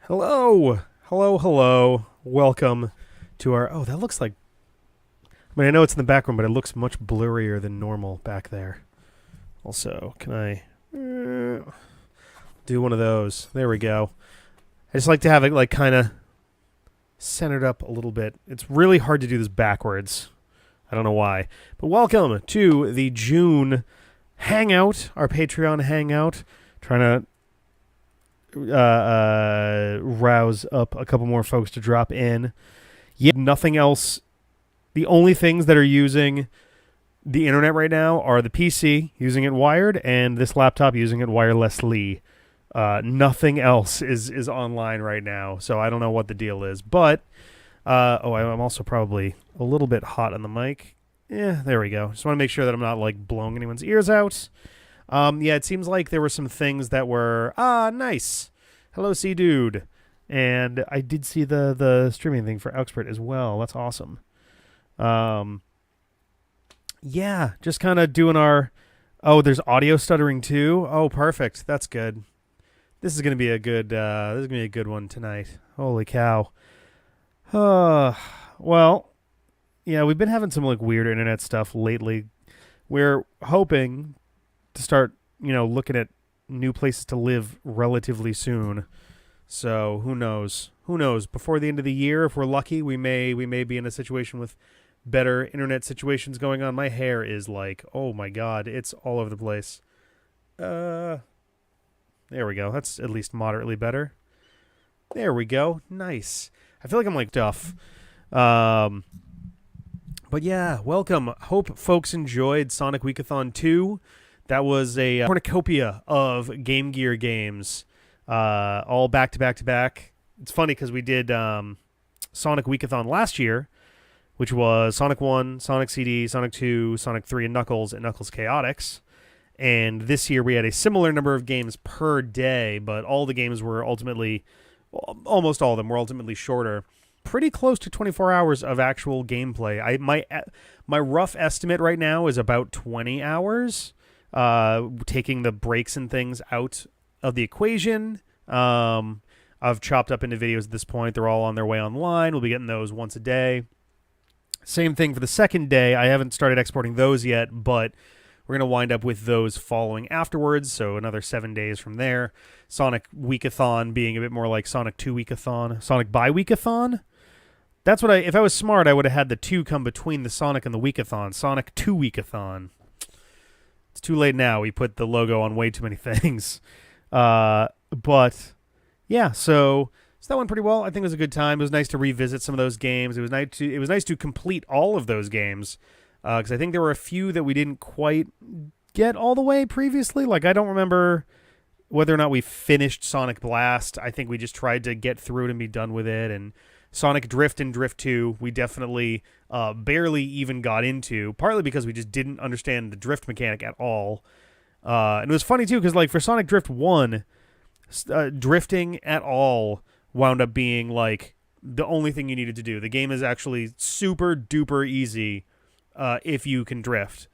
Hello, hello, hello. Welcome to our. Oh, that looks like. I know it's in the background, but it looks much blurrier than normal back there. Also, can I do one of those? There we go. I just like to have it like kind of centered up a little bit. It's really hard to do this backwards. I don't know why. But welcome to the June Hangout, our Patreon Hangout. Trying to rouse up a couple more folks to drop in. Yet nothing else. The only things that are using the internet right now are the PC using it wired and this laptop using it wirelessly. Nothing else is online right now, so I don't know what the deal is. But I'm also probably a little bit hot on the mic. Yeah, there we go. Just want to make sure that I'm not like blowing anyone's ears out. Yeah, it seems like there were some things that were nice. Hello, C dude, and I did see the streaming thing for Expert as well. That's awesome. Yeah, just kind of doing our. Oh, there's audio stuttering too. Oh, perfect. That's good. This is gonna be a good. This is gonna be a good one tonight. Holy cow. Well, yeah, we've been having some like weird internet stuff lately. We're hoping to start, looking at new places to live relatively soon. So who knows? Who knows? Before the end of the year, if we're lucky, we may be in a situation with better internet situations going on. My hair is like, oh my god, it's all over the place. There we go. That's at least moderately better. There we go. Nice. I feel like I'm like Duff. But yeah, welcome. Hope folks enjoyed Sonic Weekathon 2. That was a cornucopia of Game Gear games, all back to back to back. It's funny because we did Sonic Weekathon last year, which was Sonic 1, Sonic CD, Sonic 2, Sonic 3, and Knuckles Chaotix. And this year we had a similar number of games per day, but all the games were ultimately, almost all of them were ultimately shorter. Pretty close to 24 hours of actual gameplay. My rough estimate right now is about 20 hours, taking the breaks and things out of the equation. I've chopped up into videos at this point. They're all on their way online. We'll be getting those once a day. Same thing for the second day. I haven't started exporting those yet, but we're going to wind up with those following afterwards, so another 7 days from there. Sonic Weekathon being a bit more like Sonic 2 Weekathon. Sonic Bi-Weekathon? That's what if I was smart, I would have had the 2 come between the Sonic and the Weekathon. Sonic 2 Weekathon. It's too late now. We put the logo on way too many things. But, yeah, so that went pretty well. I think it was a good time. It was nice to revisit some of those games. It was nice to complete all of those games. Because I think there were a few that we didn't quite get all the way previously. Like, I don't remember whether or not we finished Sonic Blast. I think we just tried to get through it and be done with it. And Sonic Drift and Drift 2, we definitely barely even got into, partly because we just didn't understand the drift mechanic at all. And it was funny, too, because like for Sonic Drift 1, drifting at all wound up being like the only thing you needed to do. The game is actually super duper easy if you can drift.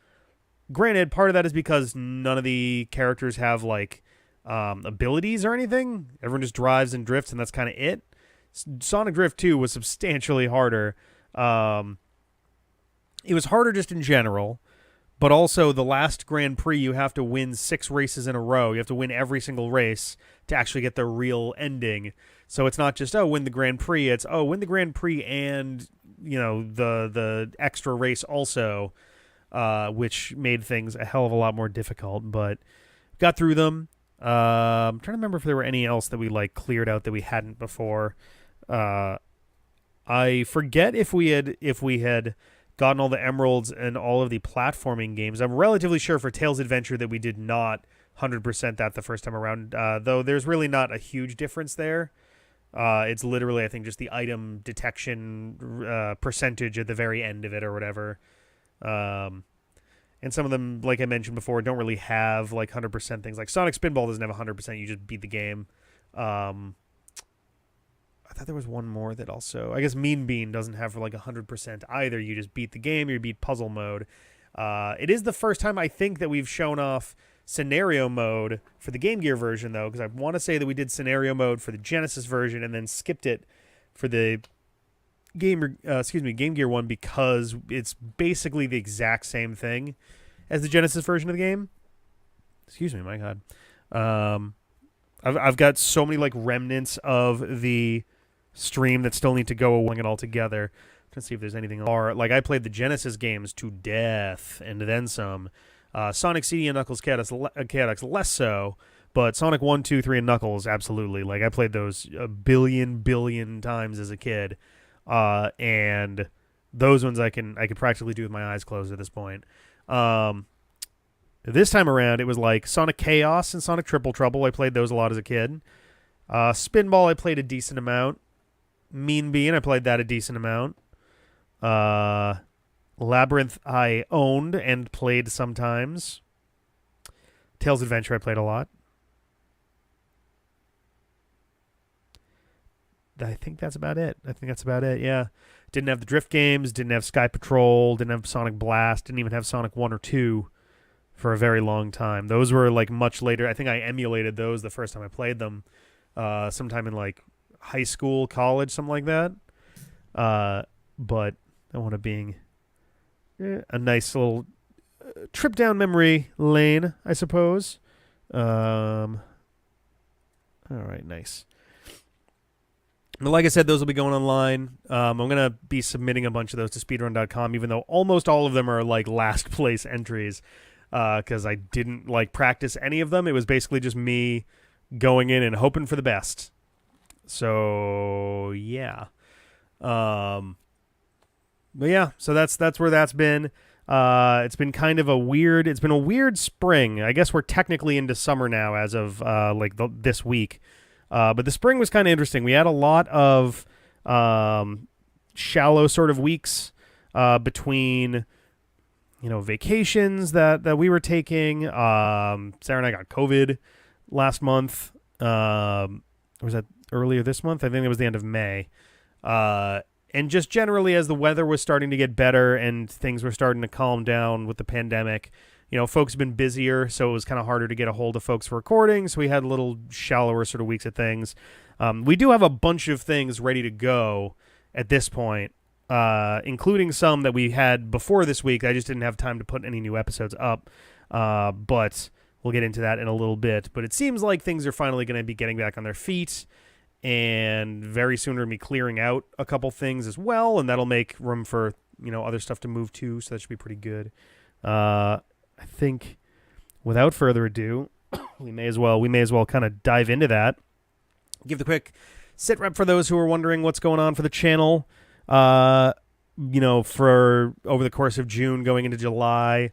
Granted, part of that is because none of the characters have like abilities or anything. Everyone just drives and drifts, and that's kind of it. Sonic Drift 2 was substantially harder. It was harder just in general, but also the last Grand Prix, you have to win 6 races in a row. You have to win every single race to actually get the real ending. So it's not just, win the Grand Prix. It's, win the Grand Prix and, the extra race also, which made things a hell of a lot more difficult. But got through them. I'm trying to remember if there were any else that we like cleared out that we hadn't before. I forget if we had gotten all the emeralds and all of the platforming games. I'm relatively sure for Tails Adventure that we did not 100% that the first time around, though there's really not a huge difference there. It's literally, I think, just the item detection percentage at the very end of it or whatever. And some of them, like I mentioned before, don't really have like 100% things. Like Sonic Spinball doesn't have 100%. You just beat the game. I thought there was one more that also, I guess Mean Bean doesn't have like 100% either. You just beat the game, or you beat puzzle mode. It is the first time I think that we've shown off scenario mode for the Game Gear version, though, because I want to say that we did scenario mode for the Genesis version and then skipped it for the Game Gear one because it's basically the exact same thing as the Genesis version of the game. Excuse me, my God. I've got so many like remnants of the stream that still need to go away it all together. Let's see if there's anything. Or like I played the Genesis games to death and then some. Sonic CD and Knuckles Chaotix less so, but Sonic 1, 2, 3, and Knuckles absolutely. Like I played those a billion times as a kid, and those ones I could practically do with my eyes closed at this point. This time around, it was like Sonic Chaos and Sonic Triple Trouble. I played those a lot as a kid. Spinball, I played a decent amount. Mean Bean, I played that a decent amount. Labyrinth, I owned and played sometimes. Tails Adventure, I played a lot. I think that's about it. Yeah. Didn't have the Drift games, didn't have Sky Patrol, didn't have Sonic Blast, didn't even have Sonic 1 or 2 for a very long time. Those were like much later. I think I emulated those the first time I played them, sometime in like high school, college, something like that. But I want to being a nice little trip down memory lane, I suppose. All right, nice. But like I said, those will be going online. I'm going to be submitting a bunch of those to speedrun.com, even though almost all of them are like last place entries, because I didn't like practice any of them. It was basically just me going in and hoping for the best. So yeah. But yeah, so that's where that's been. It's been kind of a weird spring. I guess we're technically into summer now as of this week. But the spring was kind of interesting. We had a lot of shallow sort of weeks between vacations that we were taking. Sarah and I got COVID last month. Or was that earlier this month? I think it was the end of May. And just generally, as the weather was starting to get better and things were starting to calm down with the pandemic, folks have been busier, so it was kind of harder to get a hold of folks for recording, so we had a little shallower sort of weeks of things. We do have a bunch of things ready to go at this point, including some that we had before this week. I just didn't have time to put any new episodes up, but we'll get into that in a little bit. But it seems like things are finally going to be getting back on their feet, and very soon we're going to be clearing out a couple things as well, and that'll make room for other stuff to move to, so that should be pretty good. I think without further ado, we may as well kind of dive into that. Give the quick sit rep for those who are wondering what's going on for the channel. For over the course of June going into July.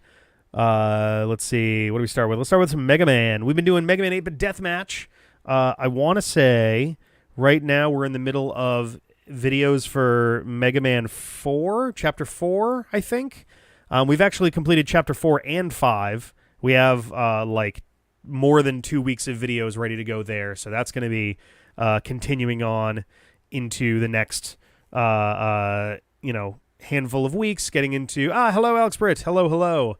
Let's see, what do we start with? Let's start with some Mega Man. We've been doing Mega Man 8-Bit Deathmatch. I want to say right now we're in the middle of videos for Mega Man 4, Chapter 4, I think. We've actually completed Chapter 4 and 5. We have more than 2 weeks of videos ready to go there, so that's going to be continuing on into the next handful of weeks, getting into hello Alex Britt, hello.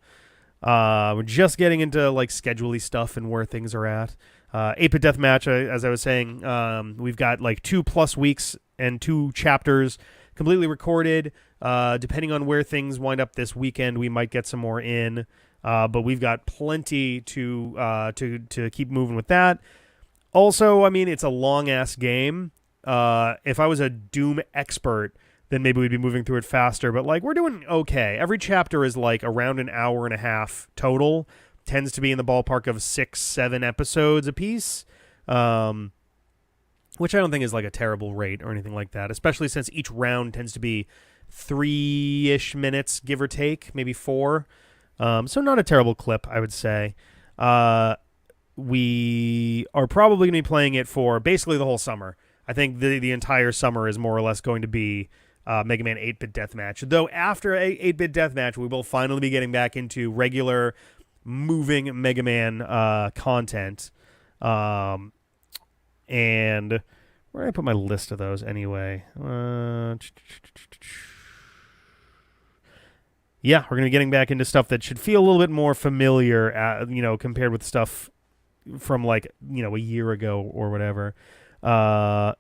We're just getting into like schedule-y stuff and where things are at. 8-Bit Deathmatch, as I was saying, we've got like 2+ weeks and 2 chapters completely recorded. Depending on where things wind up this weekend, we might get some more in. But we've got plenty to keep moving with that. Also, I mean, it's a long-ass game. If I was a Doom expert, then maybe we'd be moving through it faster. But, we're doing okay. Every chapter is, around an hour and a half total. Tends to be in the ballpark of 6-7 episodes apiece. Which I don't think is, a terrible rate or anything like that. Especially since each round tends to be 3-ish minutes, give or take. Maybe 4. So not a terrible clip, I would say. We are probably going to be playing it for basically the whole summer. I think the entire summer is more or less going to be Mega Man 8-Bit Deathmatch. Though after 8-Bit Deathmatch, we will finally be getting back into regular moving Mega Man content. And where did I put my list of those anyway? yeah, we're going to be getting back into stuff that should feel a little bit more familiar, compared with stuff from like, a year ago or whatever. I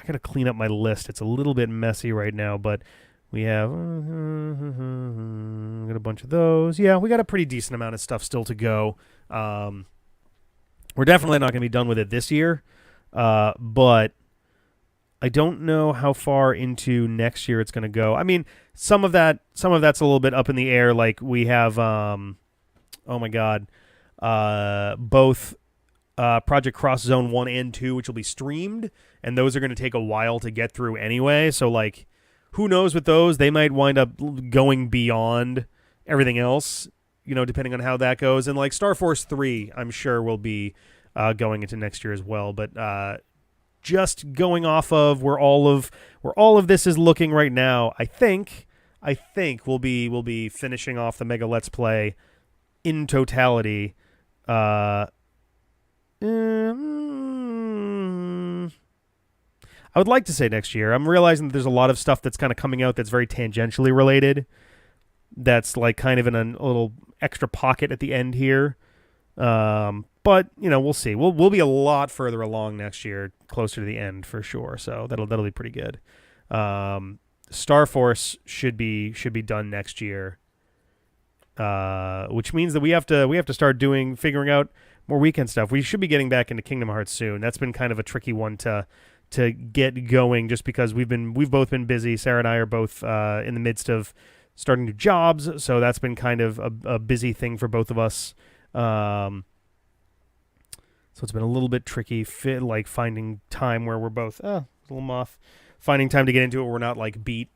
got to clean up my list. It's a little bit messy right now, but we have got a bunch of those. Yeah, we got a pretty decent amount of stuff still to go. We're definitely not going to be done with it this year, but I don't know how far into next year it's going to go. I mean, some of that's a little bit up in the air. Like we have, oh my god, both Project Cross Zone 1 and 2, which will be streamed, and those are going to take a while to get through anyway. So like, who knows with those? They might wind up going beyond everything else, depending on how that goes. And like Star Force 3, I'm sure will be going into next year as well. But just going off of where all of this is looking right now, I think we'll be finishing off the Mega Let's Play in totality. I would like to say next year. I'm realizing that there's a lot of stuff that's kind of coming out that's very tangentially related. That's like kind of in a little extra pocket at the end here. But we'll see. We'll be a lot further along next year, closer to the end for sure. So that'll be pretty good. Star Force should be done next year, which means that we have to start figuring out more weekend stuff. We should be getting back into Kingdom Hearts soon. That's been kind of a tricky one to get going, just because we've both been busy. Sarah and I are both in the midst of starting new jobs, so that's been kind of a busy thing for both of us. So it's been a little bit tricky, finding time where we're both, little moth, finding time to get into it where we're not like beat.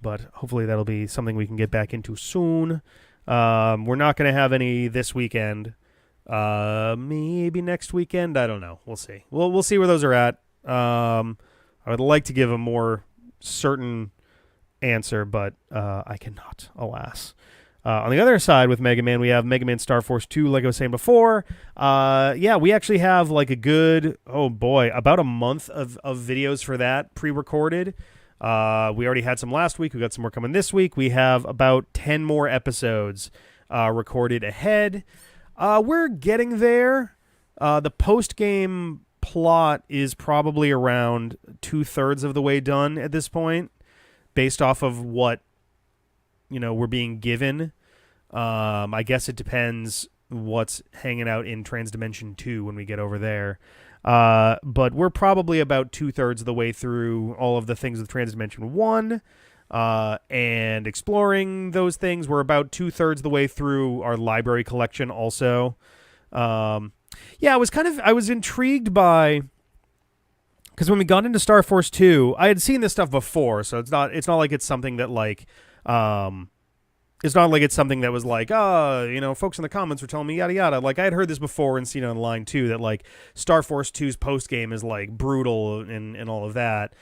But hopefully that'll be something we can get back into soon. We're not going to have any this weekend. Maybe next weekend. I don't know. We'll see. We'll see where those are at. I would like to give a more certain answer, but I cannot, alas. On the other side with Mega Man, we have Mega Man Star Force 2, like I was saying before. We actually have like a good, about a month of videos for that pre-recorded. We already had some last week. We got some more coming this week. We have about 10 more episodes recorded ahead. We're getting there. The post-game plot is probably around 2/3 of the way done at this point, based off of what we're being given. I guess it depends what's hanging out in Transdimension 2 when we get over there. But we're probably about 2/3 of the way through all of the things with Transdimension 1, and exploring those things. We're about 2/3 of the way through our library collection also. I was intrigued by, because when we got into Star Force 2, I had seen this stuff before, so it's not like it's something that like, it's not like it's something that was like, folks in the comments were telling me yada yada. Like I had heard this before and seen it online too, that like Star Force 2's post game is like brutal and all of that.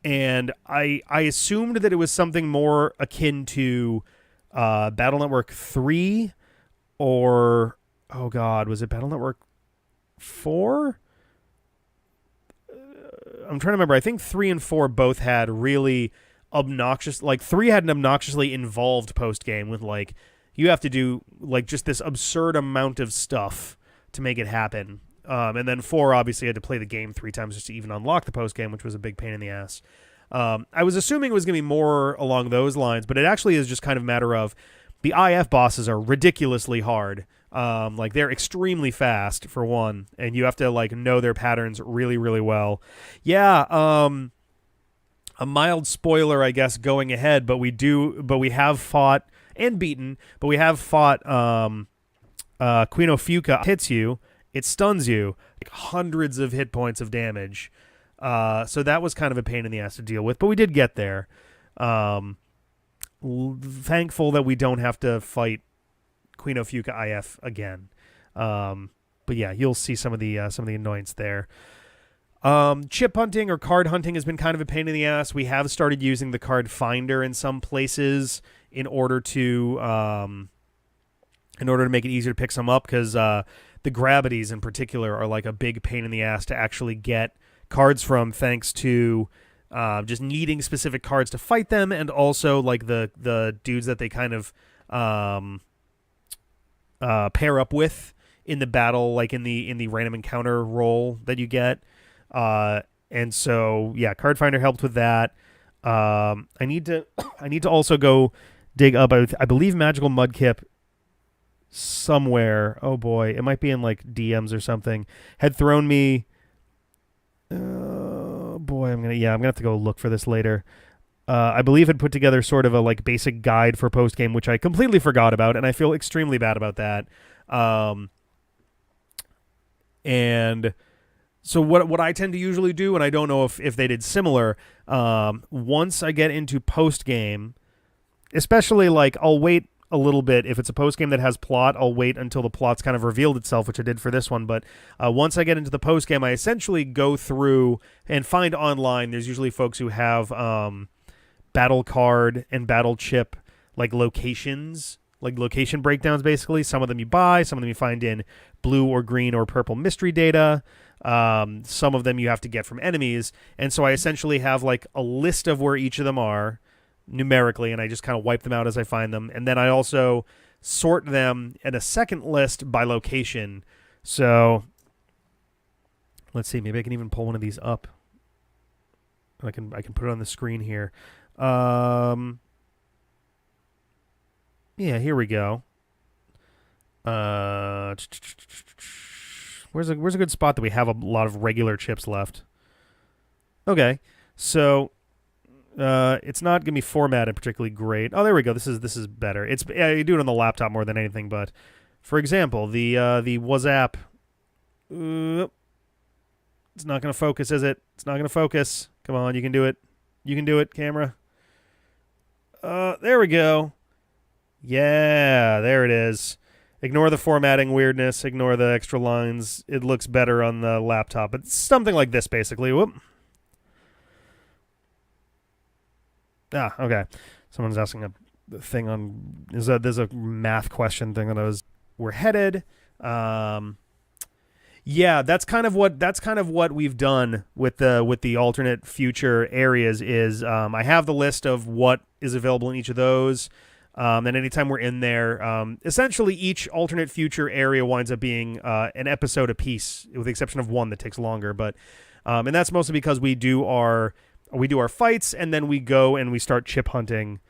And I assumed that it was something more akin to Battle Network 3 or, was it Battle Network 4? I'm trying to remember. I think 3 and 4 both had really obnoxious, like 3 had an obnoxiously involved post game with like, you have to do like just this absurd amount of stuff to make it happen. And then 4 obviously had to play the game 3 times just to even unlock the post game, which was a big pain in the ass. I was assuming it was going to be more along those lines, but it actually is just kind of a matter of the IF bosses are ridiculously hard. Like they're extremely fast for one, and you have to like know their patterns really, really well. Yeah. A mild spoiler, I guess, going ahead, but we have fought and beaten, but we have fought Queen Ofuka hits you, it stuns you, like hundreds of hit points of damage. So that was kind of a pain in the ass to deal with, but we did get there. Thankful that we don't have to fight Queen Ofuka IF again. But yeah, you'll see some of the annoyance there. Chip hunting or card hunting has been kind of a pain in the ass. We have started using the card finder in some places in order to make it easier to pick some up, because the gravities in particular are like a big pain in the ass to actually get cards from, thanks to just needing specific cards to fight them, and also like the dudes that they kind of pair up with in the battle, like in the random encounter role that you get. And so yeah, Card Finder helped with that. I need to also go dig up. I believe Magical Mudkip somewhere. Oh boy, it might be in like DMs or something. Had thrown me. Oh boy, I'm gonna have to go look for this later. I believe had put together sort of a like basic guide for post game, which I completely forgot about, and I feel extremely bad about that. And so what I tend to usually do, and I don't know if they did similar, once I get into post game, especially like I'll wait a little bit. If it's a post game that has plot, I'll wait until the plot's kind of revealed itself, which I did for this one. But once I get into the post game, I essentially go through and find online. There's usually folks who have battle card and battle chip like locations, like location breakdowns. Basically, some of them you buy, some of them you find in blue or green or purple mystery data. Some of them you have to get from enemies, and so I essentially have like a list of where each of them are numerically, and I just kind of wipe them out as I find them, and then I also sort them in a second list by location. So let's see, maybe I can even pull one of these up. I can put it on the screen here. Yeah, here we go. Where's a good spot that we have a lot of regular chips left? Okay, so it's not gonna be formatted particularly great. Oh, there we go. This is better. You do it on the laptop more than anything. But for example, the WhatsApp, it's not gonna focus, is it? It's not gonna focus. Come on, you can do it. You can do it, camera. There we go. Yeah, there it is. Ignore the formatting weirdness. Ignore the extra lines. It looks better on the laptop. It's something like this, basically. Whoop. Ah, okay. Someone's asking a thing on. There's a math question thing that we're headed. Yeah, that's kind of what we've done with the alternate future areas. Is I have the list of what is available in each of those. And anytime we're in there, essentially each alternate future area winds up being an episode apiece, with the exception of one that takes longer. But and that's mostly because we do our fights, and then we go and we start chip hunting,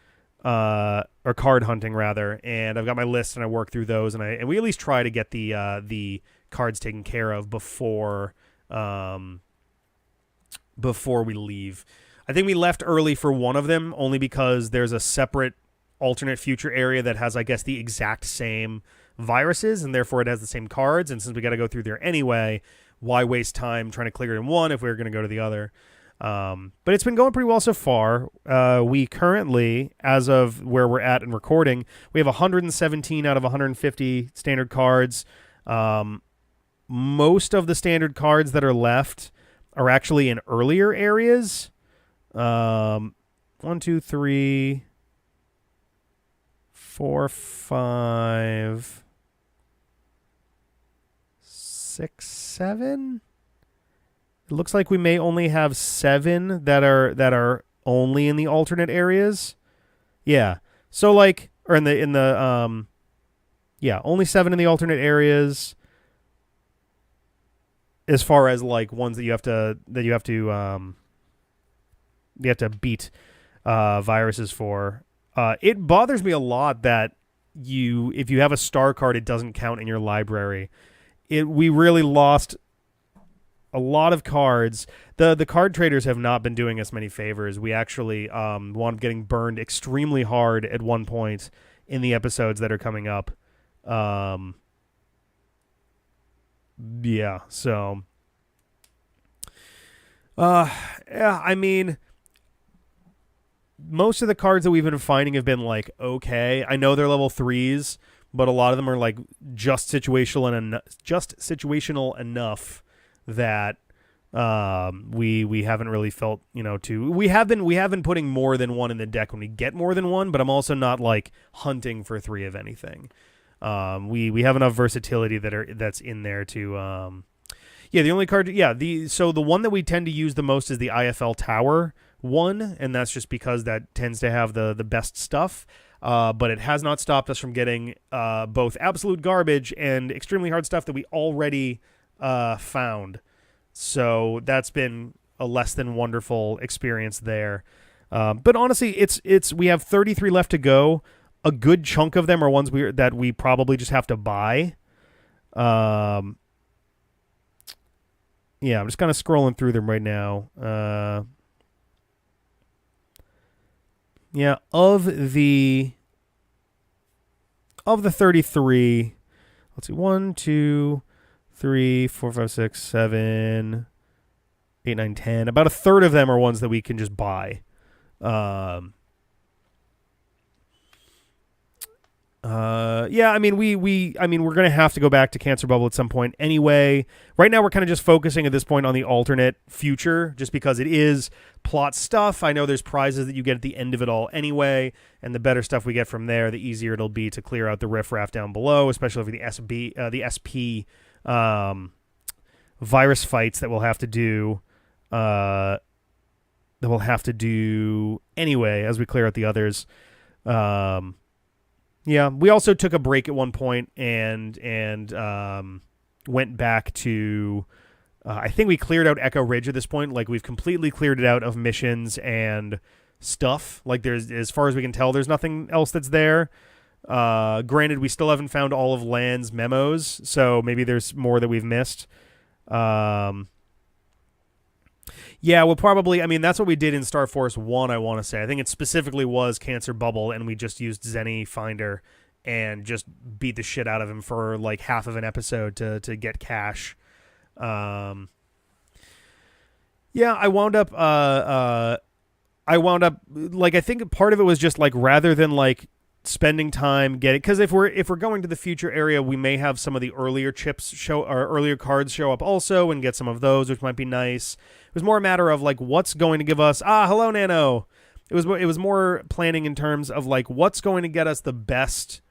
or card hunting rather. And I've got my list, and I work through those, and we at least try to get the cards taken care of before we leave. I think we left early for one of them, only because there's a separate alternate future area that has, I guess, the exact same viruses, and therefore it has the same cards. And since we got to go through there anyway, why waste time trying to clear it in one if we were going to go to the other? But it's been going pretty well so far. We currently, as of where we're at in recording, we have 117 out of 150 standard cards. Most of the standard cards that are left are actually in earlier areas. 1, 2, 3, 4, 5, 6, 7. It looks like we may only have 7 that are only in the alternate areas. Yeah. So like, or in the yeah, only 7 in the alternate areas. As far as like ones that you have to beat viruses for. It bothers me a lot that if you have a star card, it doesn't count in your library. We really lost a lot of cards. The card traders have not been doing us many favors. We actually wound up getting burned extremely hard at one point in the episodes that are coming up. Yeah, so yeah, I mean, most of the cards that we've been finding have been like okay. I know they're level 3s, but a lot of them are like just situational enough that we haven't really felt, we have been putting more than one in the deck when we get more than one, but I'm also not like hunting for 3 of anything. We have enough versatility that's in there to the only card, so the one that we tend to use the most is the IFL Tower, one, and that's just because that tends to have the best stuff. But it has not stopped us from getting both absolute garbage and extremely hard stuff that we already found. So that's been a less than wonderful experience there. But honestly, it's we have 33 left to go. A good chunk of them are ones that we probably just have to buy. Yeah, I'm just kind of scrolling through them right now. Yeah, of the 33, let's see, 1, 2, 3, 4, 5, 6, 7, 8, 9, 10. About a third of them are ones that we can just buy. Yeah, I mean, we're gonna have to go back to Cancer Bubble at some point anyway. Right now, we're kind of just focusing at this point on the alternate future, just because it is plot stuff. I know there's prizes that you get at the end of it all anyway, and the better stuff we get from there, the easier it'll be to clear out the riffraff down below, especially for the SP virus fights that we'll have to do. Anyway as we clear out the others. Yeah, we also took a break at one point and went back to. I think we cleared out Echo Ridge at this point. Like, we've completely cleared it out of missions and stuff. Like, there's, as far as we can tell, there's nothing else that's there. Granted, we still haven't found all of Land's memos, so maybe there's more that we've missed. Yeah, we'll probably. I mean, that's what we did in Star Force 1, I want to say. I think it specifically was Cancer Bubble, and we just used Zenny Finder and just beat the shit out of him for like half of an episode to get cash. Yeah, I wound up like, I think part of it was just like, rather than like spending time getting, because if we're going to the future area, we may have some of the earlier chips or earlier cards show up also, and get some of those, which might be nice. It was more a matter of like, what's going to give us hello Nano. It was more planning in terms of like, what's going to get us the best,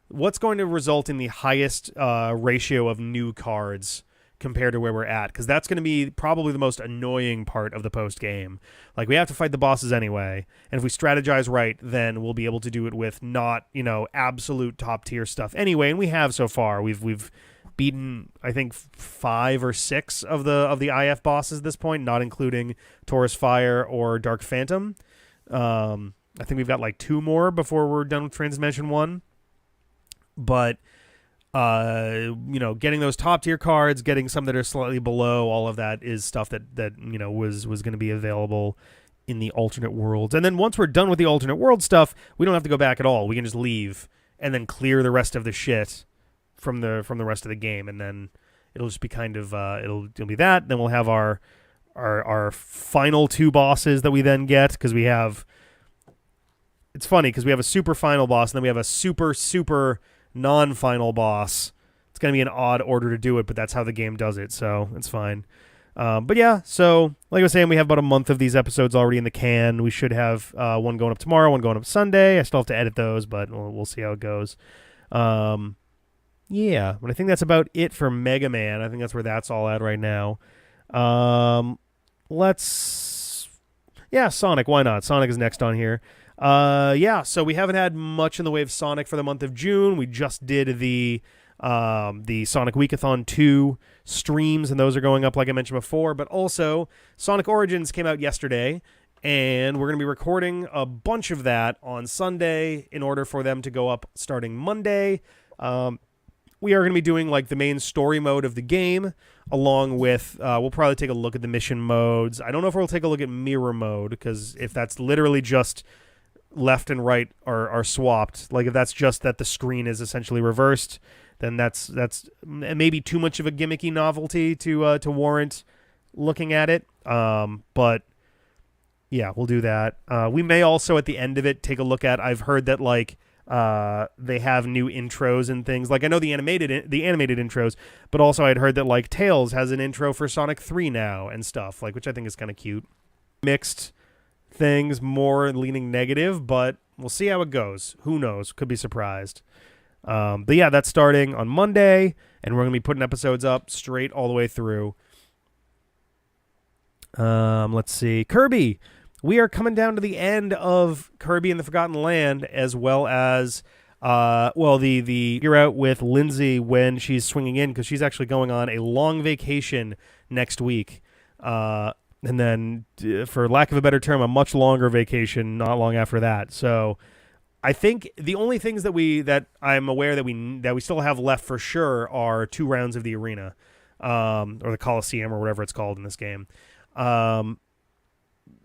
what's going to result in the highest ratio of new cards compared to where we're at, because that's going to be probably the most annoying part of the post game. Like, we have to fight the bosses anyway, and if we strategize right, then we'll be able to do it with not, absolute top tier stuff anyway. And we have so far. We've beaten, I think, 5 or 6 of the IF bosses at this point, not including Taurus Fire or Dark Phantom. I think we've got like 2 more before we're done with Transdimension 1. But getting those top tier cards, getting some that are slightly below, all of that is stuff that was going to be available in the alternate worlds. And then once we're done with the alternate world stuff, we don't have to go back at all. We can just leave and then clear the rest of the shit from the rest of the game, and then it'll just be kind of it'll be that. Then we'll have our final 2 bosses that we then get, because we have. It's funny because we have a super final boss, and then we have a super non-final boss. It's going to be an odd order to do it, but that's how the game does it, so it's fine. But yeah, so like I was saying, we have about a month of these episodes already in the can. We should have one going up tomorrow, one going up Sunday. I still have to edit those, but we'll see how it goes. Yeah, but I think that's about it for Mega Man. I think that's where that's all at right now. Sonic, why not? Sonic is next on here. So we haven't had much in the way of Sonic for the month of June. We just did the Sonic Weekathon 2 streams, and those are going up like I mentioned before. But also, Sonic Origins came out yesterday, and we're going to be recording a bunch of that on Sunday in order for them to go up starting Monday. We are going to be doing like the main story mode of the game, along with we'll probably take a look at the mission modes. I don't know if we'll take a look at mirror mode, because if that's literally just left and right are swapped, like if that's just that the screen is essentially reversed, then that's maybe too much of a gimmicky novelty to warrant looking at it. But yeah, we'll do that. We may also at the end of it take a look at. I've heard that like they have new intros and things. Like I know the animated intros, but also I'd heard that like Tails has an intro for Sonic 3 now and stuff, like, which I think is kind of cute. Mixed things, more leaning negative, but we'll see how it goes. Who knows? Could be surprised. But yeah, that's starting on Monday, and we're going to be putting episodes up straight all the way through. Let's see. Kirby. we are coming down to the end of Kirby and the Forgotten Land, as well as the you're out with Lindsay when she's swinging in because she's actually going on a long vacation next week. And then, for lack of a better term, a much longer vacation not long after that. So, I think the only things that I'm aware that we still have left for sure are 2 rounds of the arena, or the Coliseum or whatever it's called in this game. And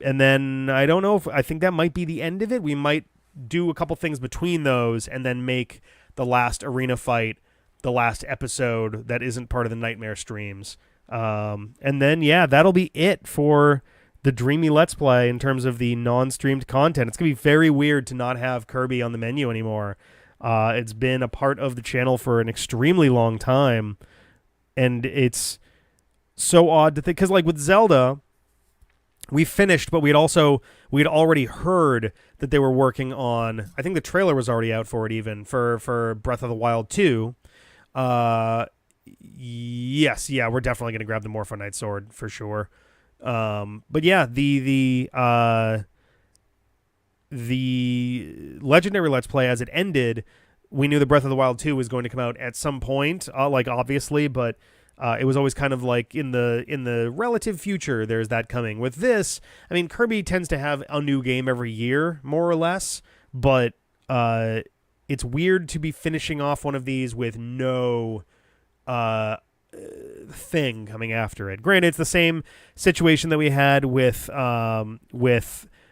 then I don't know I think that might be the end of it. We might do a couple things between those and then make the last arena fight the last episode that isn't part of the Nightmare streams. And then, that'll be it for the Dreamy Let's Play in terms of the non-streamed content. It's going to be very weird to not have Kirby on the menu anymore. It's been a part of the channel for an extremely long time, and it's so odd to think, because like with Zelda, we finished, but we'd already heard that they were working on, I think the trailer was already out for it even, for Breath of the Wild 2. Yes, we're definitely going to grab the Morpho Knight sword for sure. But yeah, the Legendary Let's Play, as it ended, we knew the Breath of the Wild 2 was going to come out at some point, obviously, but it was always kind of like in the relative future, there's that coming. With this, I mean, Kirby tends to have a new game every year, more or less, but it's weird to be finishing off one of these with no thing coming after it. Granted, it's the same situation that we had with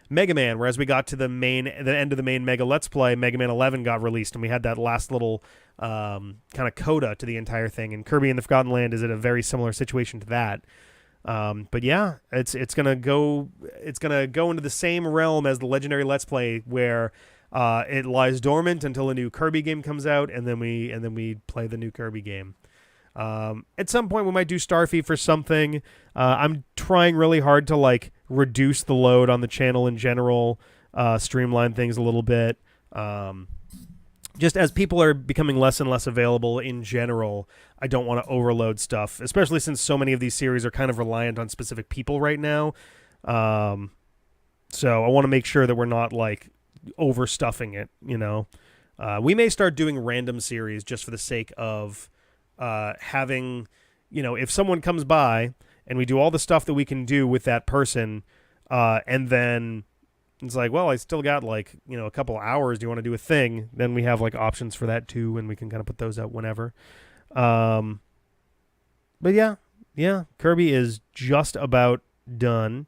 Mega Man, whereas we got to the end of the main Mega Let's Play, Mega Man 11 got released, and we had that last little kind of coda to the entire thing. And Kirby and the Forgotten Land is in a very similar situation to that. But yeah, it's gonna go into the same realm as the Legendary Let's Play, where it lies dormant until a new Kirby game comes out, and then we play the new Kirby game. At some point we might do Starfy for something. I'm trying really hard to reduce the load on the channel in general, streamline things a little bit. Just as people are becoming less and less available in general, I don't want to overload stuff, especially since so many of these series are kind of reliant on specific people right now. So I want to make sure that we're not overstuffing it, we may start doing random series just for the sake of having, if someone comes by and we do all the stuff that we can do with that person, and then it's well, I still got a couple hours. Do you want to do a thing? Then we have options for that too, and we can kind of put those out whenever. But yeah, Kirby is just about done.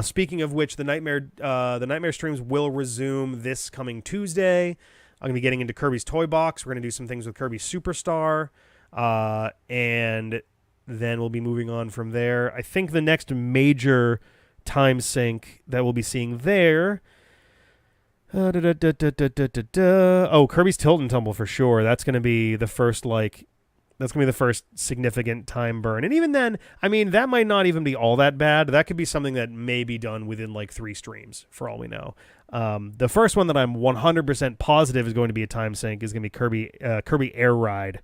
Speaking of which, the Nightmare streams will resume this coming Tuesday. I'm gonna be getting into Kirby's Toy Box. We're gonna do some things with Kirby Superstar. And then we'll be moving on from there. I think the next major time sink that we'll be seeing there. Kirby's Tilt and Tumble for sure. That's going to be the first significant time burn. And even then, I mean, that might not even be all that bad. That could be something that may be done within 3 streams for all we know. The first one that I'm 100% positive is going to be a time sink is going to be Kirby Air Ride.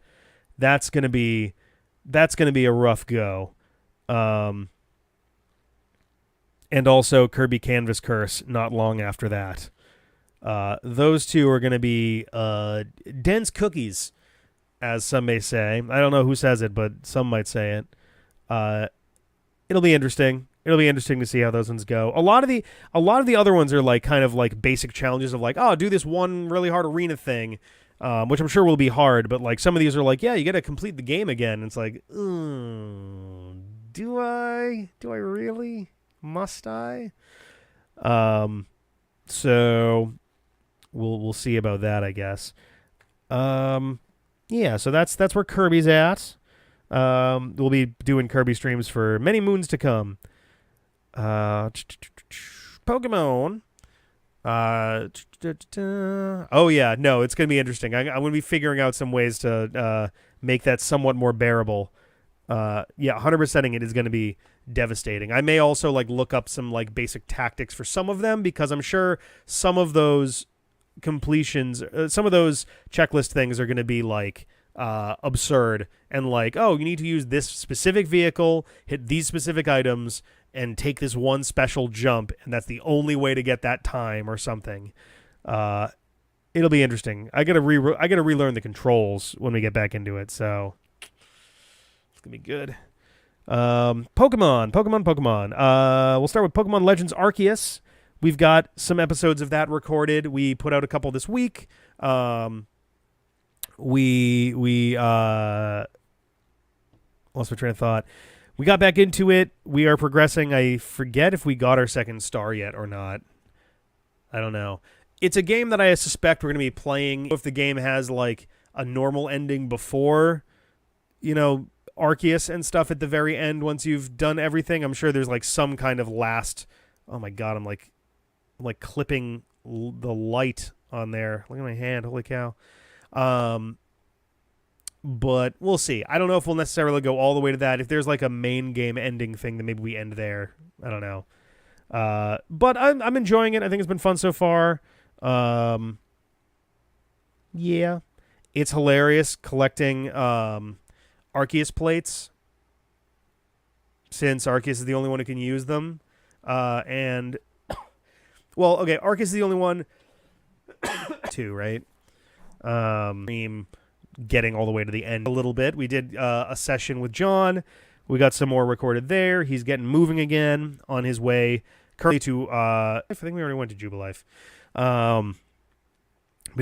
That's gonna be a rough go, and also Kirby Canvas Curse not long after that. Those two are gonna be dense cookies, as some may say. I don't know who says it, but some might say it. It'll be interesting. It'll be interesting to see how those ones go. A lot of the other ones are kind of basic challenges of do this one really hard arena thing. Which I'm sure will be hard, but some of these are you got to complete the game again. It's do I really? Must I? So we'll see about that, I guess. So that's where Kirby's at. We'll be doing Kirby streams for many moons to come. Pokemon. Oh yeah, no, it's gonna be interesting. I'm gonna be figuring out some ways to make that somewhat more bearable. 100%ing it is gonna be devastating. I may also look up some basic tactics for some of them, because I'm sure some of those completions, some of those checklist things are gonna be absurd and you need to use this specific vehicle, hit these specific items, and take this one special jump, and that's the only way to get that time or something. It'll be interesting. I gotta relearn the controls when we get back into it, so it's gonna be good. Pokemon. We'll start with Pokemon Legends Arceus. We've got some episodes of that recorded. We put out a couple this week. We lost my train of thought. We got back into it. We are progressing. I forget if we got our second star yet or not. I don't know. It's a game that I suspect we're going to be playing if the game has like a normal ending before, Arceus and stuff at the very end once you've done everything. I'm sure there's like some kind of last. Oh my god, I'm like clipping the light on there. Look at my hand. Holy cow. But we'll see. I don't know if we'll necessarily go all the way to that. If there's like a main game ending thing, then maybe we end there. I don't know. But I'm enjoying it. I think it's been fun so far. Yeah. It's hilarious collecting Arceus plates, since Arceus is the only one who can use them. Arceus is the only one too, right? Getting all the way to the end a little bit. We did a session with John. We got some more recorded there. He's getting moving again on his way currently to I think we already went to Jubilife. But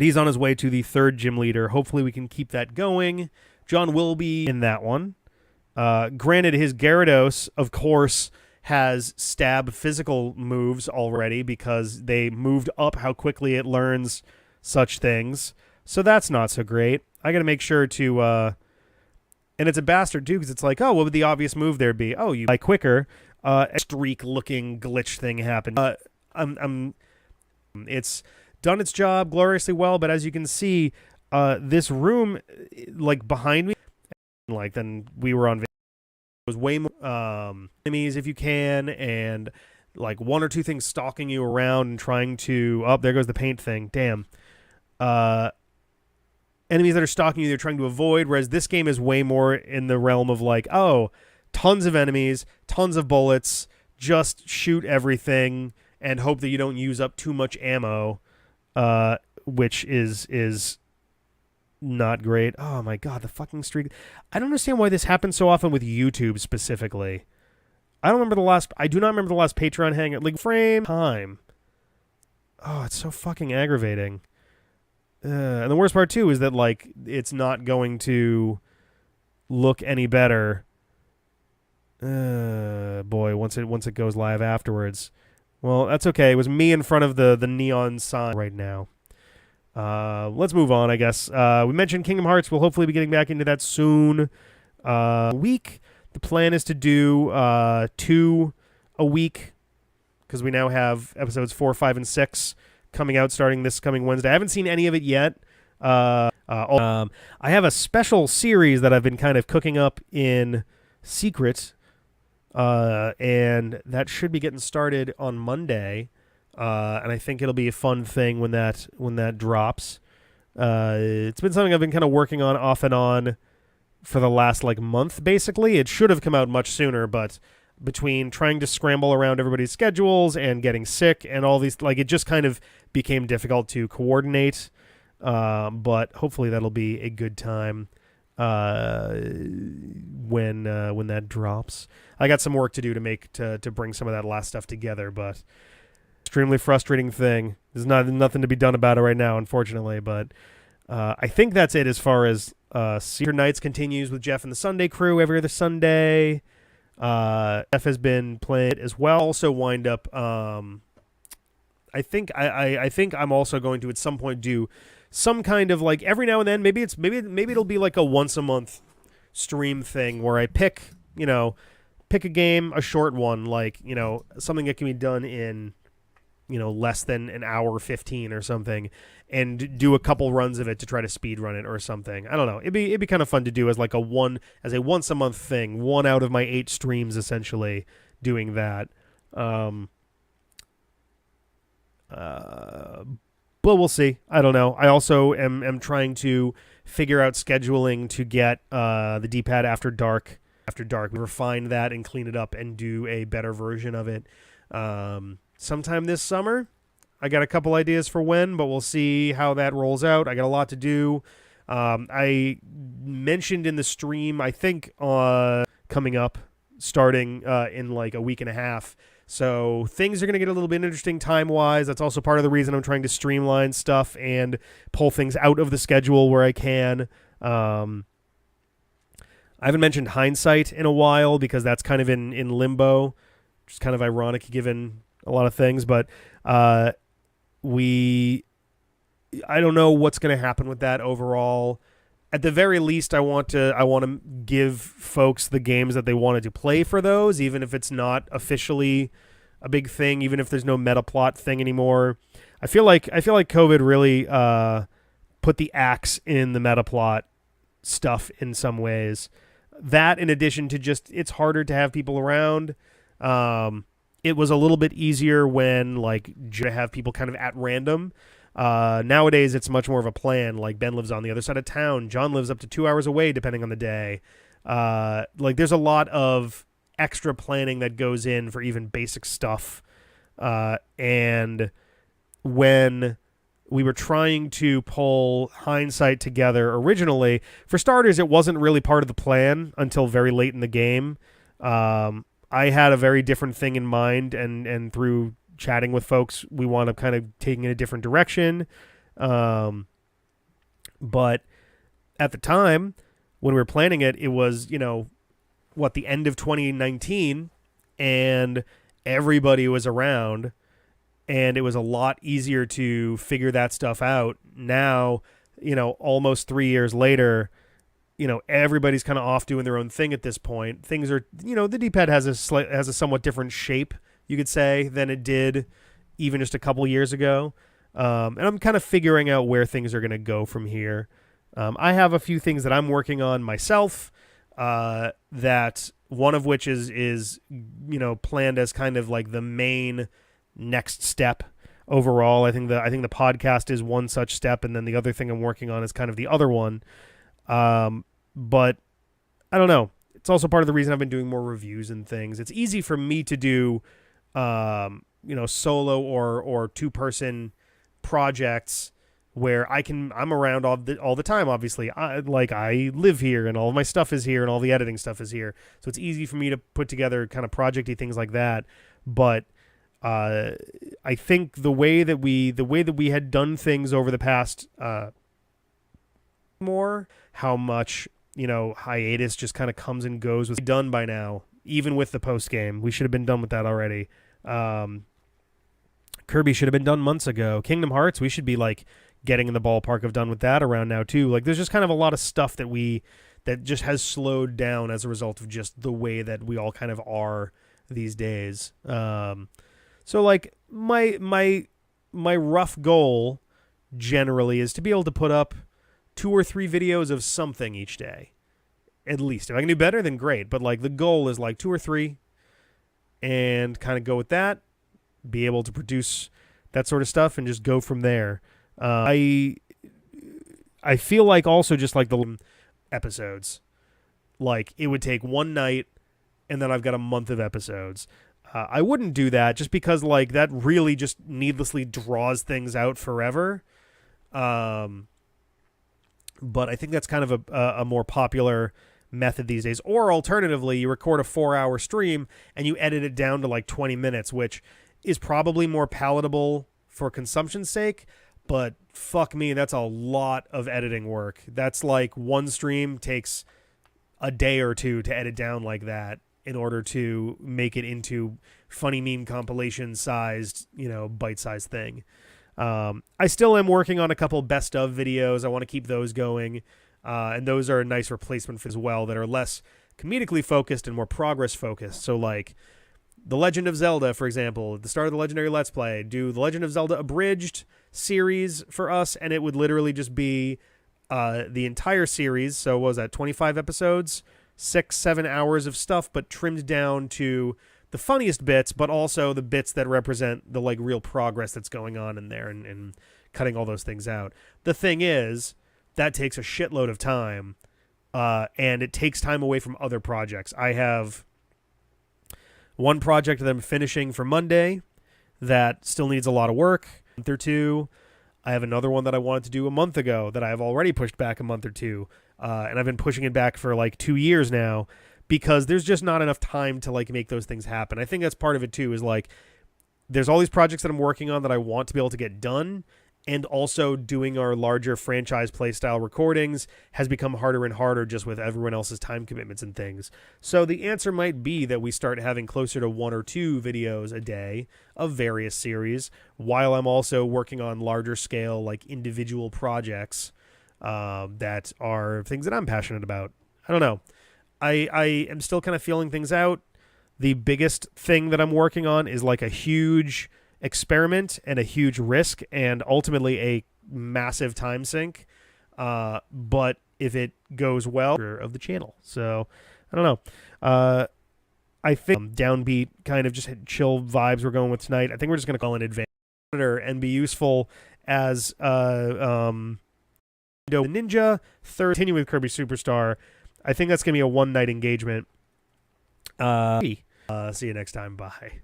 he's on his way to the third gym leader. Hopefully we can keep that going. John will be in that one. Granted, his Gyarados, of course, has stab physical moves already because they moved up how quickly it learns such things. So that's not so great. I got to make sure to... and it's a bastard, too, because it's like, oh, what would the obvious move there be? Oh, you buy quicker. A streak-looking glitch thing happened. It's done its job gloriously well, but as you can see, this room, like, behind me, like, then we were on... was way more enemies if you can, and like one or two things stalking you around and trying to... Oh, there goes the paint thing. Damn. Enemies that are stalking you, they're trying to avoid, whereas this game is way more in the realm of like, oh, tons of enemies, tons of bullets, just shoot everything and hope that you don't use up too much ammo, which is not great. Oh my god, the fucking streak. I don't understand why this happens so often with YouTube specifically. I do not remember the last Patreon hangout. Like, frame time. Oh, it's so fucking aggravating. And the worst part, too, is that, like, it's not going to look any better. Boy, once it goes live afterwards. Well, that's okay. It was me in front of the neon sign right now. Let's move on, I guess. We mentioned Kingdom Hearts. We'll hopefully be getting back into that soon. Week. The plan is to do 2 a week, because we now have episodes 4, 5, and 6 coming out starting this coming Wednesday. I haven't seen any of it yet. I have a special series that I've been kind of cooking up in secret, and that should be getting started on Monday. And I think it'll be a fun thing when that drops. It's been something I've been kind of working on off and on for the last like month, basically. It should have come out much sooner, but between trying to scramble around everybody's schedules and getting sick and all these, like, it just kind of became difficult to coordinate. But hopefully that'll be a good time when that drops. I got some work to do to bring some of that last stuff together, but extremely frustrating thing. There's nothing to be done about it right now, unfortunately, but I think that's it as far as Secret Nights continues with Jeff and the Sunday Crew every other Sunday. Jeff has been playing it as well. Also wind up I think I'm also going to at some point do some kind of, like, every now and then, maybe it'll be like a once a month stream thing where I pick a game, a short one, like, something that can be done in less than an hour 15 or something, and do a couple runs of it to try to speed run it or something. I don't know. It'd be kind of fun to do as a once a month thing. 1 out of my 8 streams, essentially, doing that. But we'll see. I don't know. I also am trying to figure out scheduling to get the D-pad After Dark after dark. We refine that and clean it up and do a better version of it sometime this summer. I got a couple ideas for when, but we'll see how that rolls out. I got a lot to do. I mentioned in the stream, I think coming up, starting in like a week and a half. So things are going to get a little bit interesting time-wise. That's also part of the reason I'm trying to streamline stuff and pull things out of the schedule where I can. I haven't mentioned Hindsight in a while because that's kind of in limbo, which is kind of ironic given a lot of things. But I don't know what's going to happen with that overall. At the very least, I want to give folks the games that they wanted to play for those, even if it's not officially a big thing, even if there's no meta plot thing anymore. I feel like COVID really put the axe in the meta plot stuff in some ways. That, in addition to just it's harder to have people around. It was a little bit easier when to have people kind of at random. Nowadays, it's much more of a plan. Like, Ben lives on the other side of town. John lives up to 2 hours away, depending on the day. There's a lot of extra planning that goes in for even basic stuff. And when we were trying to pull Hindsight together originally, for starters, it wasn't really part of the plan until very late in the game. I had a very different thing in mind, and through chatting with folks, we wound up kind of taking in a different direction. But at the time, when we were planning it, it was, the end of 2019, and everybody was around, and it was a lot easier to figure that stuff out. Now, almost 3 years later, everybody's kind of off doing their own thing at this point. Things are, the D-pad has a somewhat different shape, you could say, than it did even just a couple years ago. And I'm kind of figuring out where things are going to go from here. I have a few things that I'm working on myself, that one of which is planned as kind of like the main next step overall. I think the podcast is one such step, and then the other thing I'm working on is kind of the other one. But I don't know. It's also part of the reason I've been doing more reviews and things. It's easy for me to do, solo or two-person projects where I'm around all the time, obviously. I live here, and all of my stuff is here, and all the editing stuff is here. So it's easy for me to put together kind of project-y things like that. But I think the way that we had done things over the past more, how much hiatus just kind of comes and goes with done by now, even with the post game. We should have been done with that already. Kirby should have been done months ago. Kingdom Hearts, we should be getting in the ballpark of done with that around now too. There's just kind of a lot of stuff that just has slowed down as a result of just the way that we all kind of are these days. So my rough goal generally is to be able to put up 2 or 3 videos of something each day, at least. If I can do better, then great. But the goal is 2 or 3, and kind of go with that. Be able to produce that sort of stuff and just go from there. I feel like also just the episodes, it would take one night, and then I've got a month of episodes. I wouldn't do that just because that really just needlessly draws things out forever. But I think that's kind of a more popular method these days. Or alternatively, you record a 4-hour stream and you edit it down to 20 minutes, which is probably more palatable for consumption's sake. But fuck me, that's a lot of editing work. That's one stream takes a day or two to edit down like that in order to make it into funny meme compilation sized, bite-sized thing. I still am working on a couple best of videos. I want to keep those going. And those are a nice replacement for as well that are less comedically focused and more progress focused. So The Legend of Zelda, for example, at the start of the Legendary Let's Play, do the Legend of Zelda abridged series for us, and it would literally just be the entire series. So what was that, 25 episodes, 6-7 hours of stuff, but trimmed down to the funniest bits, but also the bits that represent the real progress that's going on in there, and cutting all those things out. The thing is, that takes a shitload of time, and it takes time away from other projects. I have one project that I'm finishing for Monday that still needs a lot of work, a month or two. I have another one that I wanted to do a month ago that I have already pushed back a month or two, and I've been pushing it back for like 2 years now because there's just not enough time to like make those things happen. I think that's part of it too, is like there's all these projects that I'm working on that I want to be able to get done, and also doing our larger franchise playstyle recordings has become harder and harder just with everyone else's time commitments and things. So the answer might be that we start having closer to 1 or 2 videos a day of various series, while I'm also working on larger scale, like individual projects that are things that I'm passionate about. I don't know. I am still kind of feeling things out. The biggest thing that I'm working on is like a huge experiment and a huge risk and ultimately a massive time sink. But if it goes well, of the channel. So I don't know. I think downbeat kind of just chill vibes we're going with tonight. I think we're just going to call it advanced and be useful as Ninja. Third, continue with Kirby Superstar. I think that's going to be a one-night engagement. See you next time. Bye.